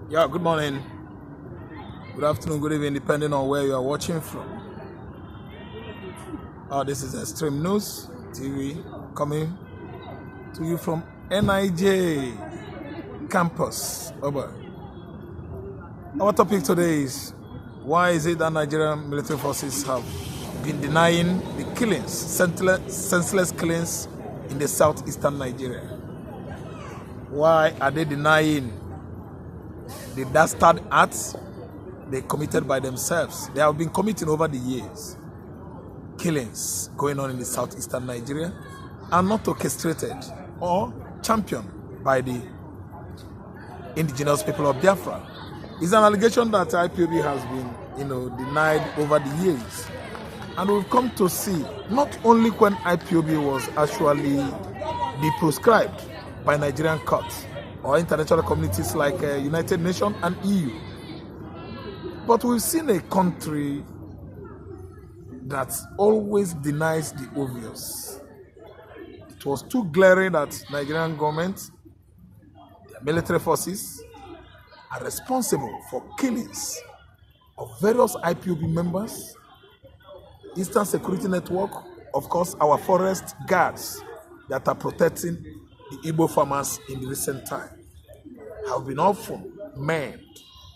Yeah, good morning, good afternoon, good evening, depending on where you are watching from. This is Extreme News TV coming to you from NIJ campus. Over. Our topic today is why is it that Nigerian military forces have been denying the killings, senseless killings in the southeastern Nigeria? Why are they denying the dastard acts they committed by themselves? They have been committing over the years killings going on in the southeastern Nigeria are not orchestrated or championed by the indigenous people of Biafra. It's an allegation that IPOB has been, denied over the years. And we've come to see not only when IPOB was actually proscribed by Nigerian courts or international communities like United Nations and EU, but we've seen a country that always denies the obvious. It was too glaring that Nigerian government, their military forces, are responsible for killings of various IPOB members, Eastern Security Network, of course, our forest guards that are protecting the Igbo farmers in the recent time, have been often maimed,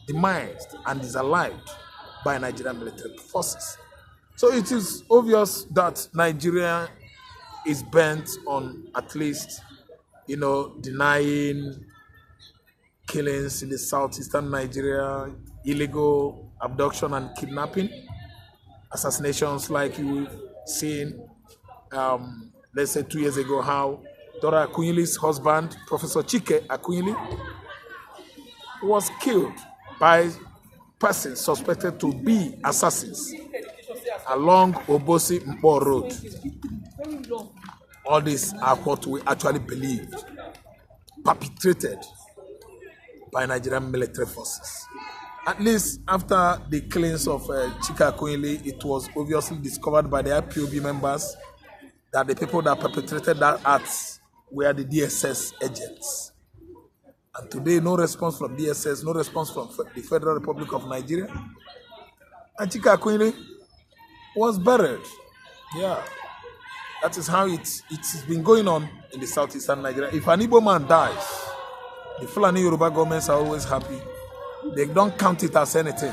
demised, and disallowed by Nigerian military forces. So it is obvious that Nigeria is bent on at least, denying killings in the southeastern Nigeria, illegal abduction and kidnapping, assassinations like you've seen, let's say 2 years ago, how Dora Akunyili's husband, Professor Chike Akunyili, was killed by persons suspected to be assassins along Obosi Mpo Road. All these are what we actually believed, perpetrated by Nigerian military forces. At least after the killings of Chika Akunyili, it was obviously discovered by the IPOB members that the people that perpetrated that acts were the DSS agents. And today, no response from DSS, no response from the Federal Republic of Nigeria. And Chika Akunyili was buried. Yeah, that is how it's been going on in the southeastern Nigeria. If an Igbo man dies, the Fulani Yoruba governments are always happy. They don't count it as anything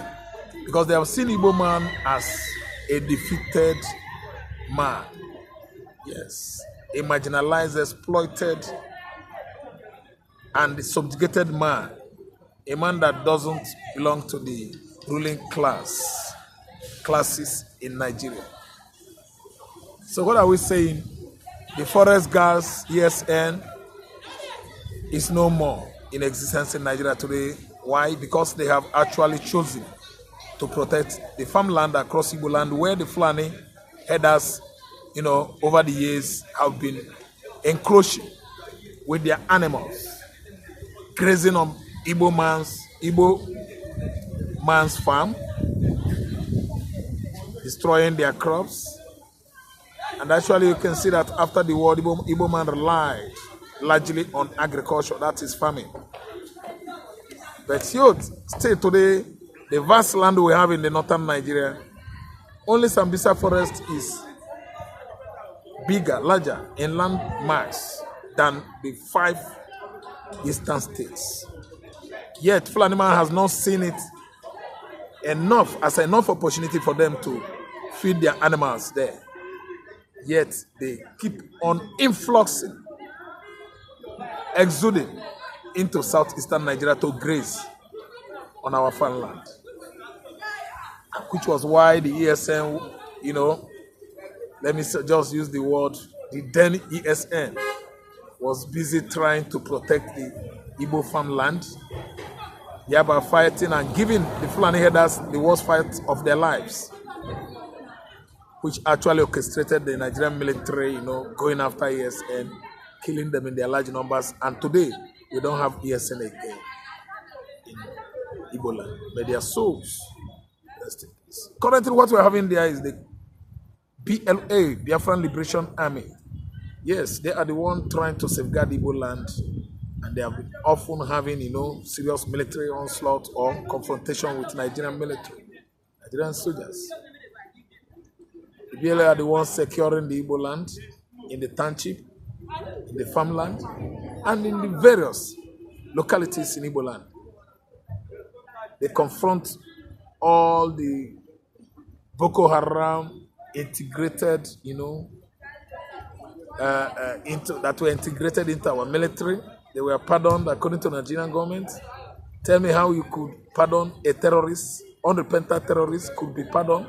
because they have seen Igbo man as a defeated man. Yes, a marginalized, exploited, and subjugated man. A man that doesn't belong to the ruling classes in Nigeria. So what are we saying? The forest guards, ESN, is no more in existence in Nigeria today. Why? Because they have actually chosen to protect the farmland across Igbo land where the Fulani herders, over the years have been encroaching with their animals, grazing on Igbo man's farm, destroying their crops. And actually you can see that after the war, Igbo man relied largely on agriculture, that is farming. But still today, the vast land we have in the northern Nigeria, only Sambisa forest is bigger, larger in land mass than the 5 eastern states. Yet Fulani man has not seen it enough opportunity for them to feed their animals there. Yet they keep on influxing, exuding into southeastern Nigeria to graze on our farmland. Which was why the ESN, let me just use the word, the then ESN was busy trying to protect the Igbo farmland, thereby fighting and giving the Fulani herders the worst fight of their lives, which actually orchestrated the Nigerian military, going after ESN, killing them in their large numbers. And today, we don't have ESN again in Igbo land. May their souls rest in peace. Currently, what we're having there is the BLA, Biafran Liberation Army. Yes, they are the one trying to safeguard Igbo land and they have been often having, serious military onslaught or confrontation with Nigerian military, Nigerian soldiers. The BLA are the ones securing the Igbo land in the township, in the farmland, and in the various localities in Igbo land. They confront all the Boko Haram integrated, that were integrated into our military. They were pardoned according to the Nigerian government. Tell me how you could pardon a terrorist, unrepentant terrorist could be pardoned.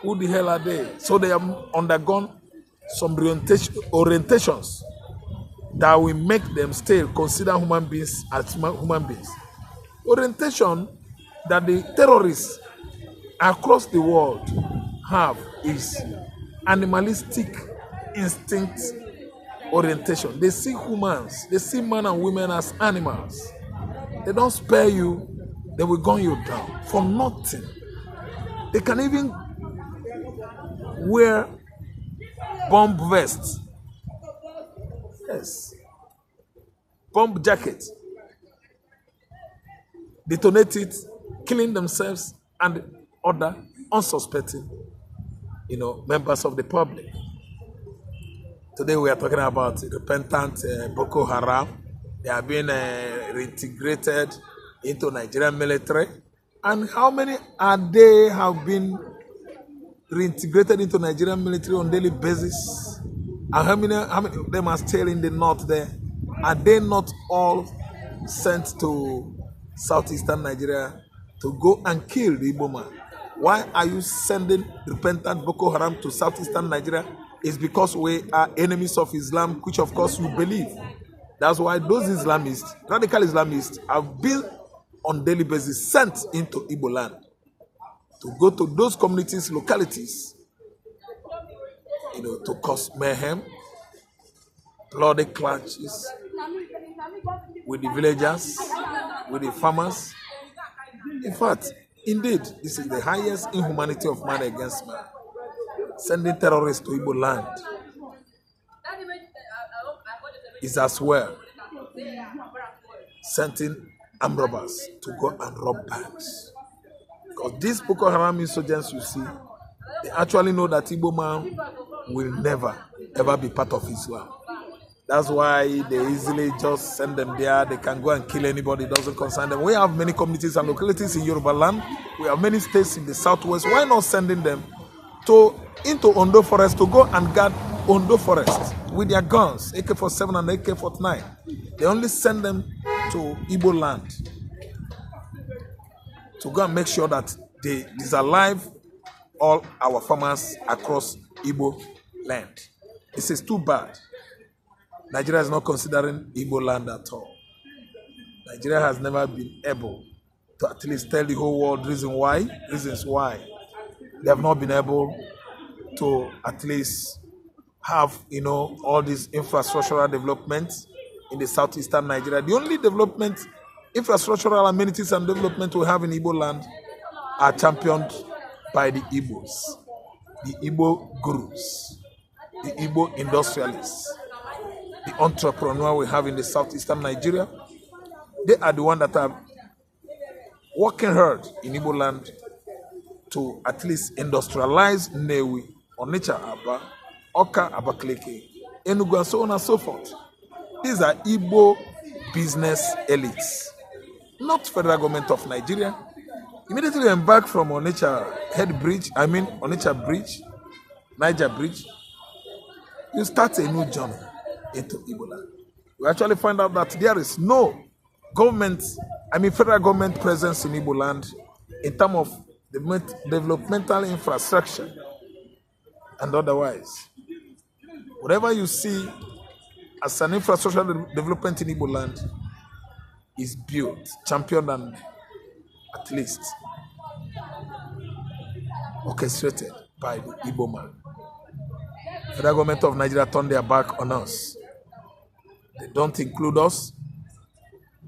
Who the hell are they? So they have undergone some orientations that will make them still consider human beings as human beings. Orientation that the terrorists across the world have is animalistic instinct orientation. They see humans, they see men and women as animals. They don't spare you, they will gun you down for nothing. They can even wear bomb vests. Yes. Bomb jackets. Detonate it, killing themselves and other unsuspecting, members of the public. Today we are talking about repentant Boko Haram. They are being reintegrated into Nigerian military. And how many are they have been reintegrated into Nigerian military on a daily basis? And how many of them are still in the north there? Are they not all sent to southeastern Nigeria to go and kill the Igbo man? Why are you sending repentant Boko Haram to southeastern Nigeria? It's because we are enemies of Islam, which of course you believe. That's why those Islamists, radical Islamists, have been on daily basis sent into Igbo land to go to those communities, localities, to cause mayhem, bloody clashes with the villagers, with the farmers. In fact, indeed, this is the highest inhumanity of man against man. Sending terrorists to Igbo land is as well sending armed robbers to go and rob banks. Because these Boko Haram insurgents you see, they actually know that Igbo man will never, ever be part of Islam. That's why they easily just send them there. They can go and kill anybody. It doesn't concern them. We have many communities and localities in Yoruba land. We have many states in the southwest. Why not sending them into Ondo Forest to go and guard Ondo Forest with their guns, AK-47 and AK-49? They only send them to Igbo land to go and make sure that they disalive all our farmers across Igbo land. This is too bad. Nigeria is not considering Igbo land at all. Nigeria has never been able to at least tell the whole world reasons why they have not been able to at least have, all these infrastructural developments in the southeastern Nigeria. The only development, infrastructural amenities and development we have in Igbo land are championed by the Igbos, the Igbo gurus, the Igbo industrialists, the entrepreneur we have in the southeastern Nigeria. They are the ones that are working hard in Igbo land to at least industrialize Newi, Onitsha, Aba, Oka, Abakaliki, Enugu, and so on and so forth. These are Igbo business elites, not federal government of Nigeria. Immediately embark from Onitsha Bridge, Niger Bridge, you start a new journey into Igbo land. We actually find out that there is no federal government presence in Igbo land in terms of developmental infrastructure and otherwise. Whatever you see as an infrastructure development in Igbo land is built, championed, and at least orchestrated by the Igbo man. The federal government of Nigeria turned their back on us. They don't include us.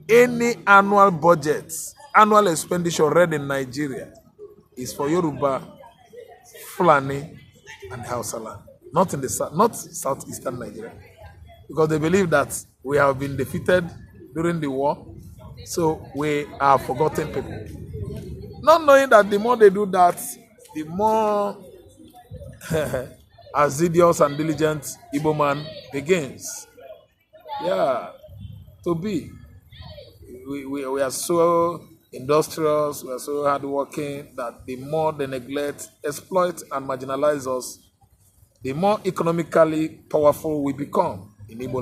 Any annual budget, annual expenditure read in Nigeria is for Yoruba, Fulani, and Hausa land. Not southeastern Nigeria. Because they believe that we have been defeated during the war. So we are forgotten people. Not knowing that the more they do that, the more assiduous and diligent Igbo man begins. Yeah, to be. We are so industrious, we are so hardworking that the more they neglect, exploit, and marginalize us, the more economically powerful we become in Igbo